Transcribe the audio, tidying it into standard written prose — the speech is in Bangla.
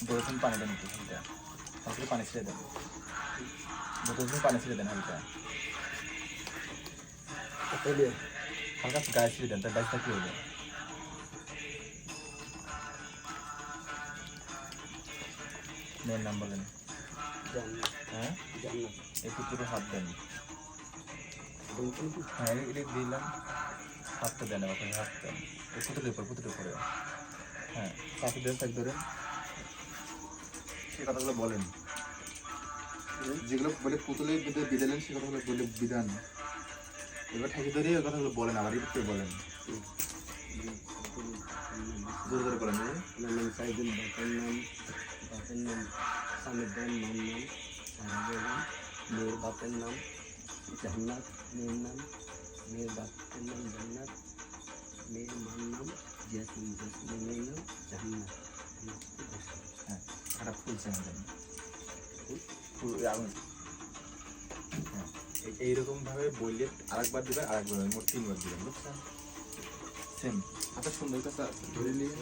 বোতল পানি দেন একটু হালকা হালকা পানি ছেড়ে দেন বোতল পানি ছেড়ে দেন হালকা হালকা গায়ে ছেড়ে দেন তার গাছটা কি হবে মেয়ের নাম বলেন হ্যাঁ এই পুত্রকে হাত দেন হ্যাঁ এটা দিলাম হাতটা দেন ওখানে হাত দেন এই পুতুলের উপরে হ্যাঁ পাশে দেন তাক ধরেন সে কথাগুলো বলেন যেগুলো বলে পুতুলের বিদালেন সে কথাগুলো বলে বিধান এবার ঠেকে ধরে ওই কথাগুলো বলেন আবার একটু বলেন জোরে জোরে বলেন আমার নাম সাইদুল বাপের নাম স্বামীর নাম মেয়ের বাপের নাম জান্নাত মেয়ের বাপের নাম জান্নাত মেয়ের মার নাম জাসমিনের নাম জান্নাত হ্যাঁ খারাপ ফুলছে আমাদের হ্যাঁ এইরকম ভাবে বললে আরেকবার দিবেন আরেকবার মোট 3 বার দিবেন বুঝছেন সেম আচ্ছা সুন্দর কথা ধরে নিয়ে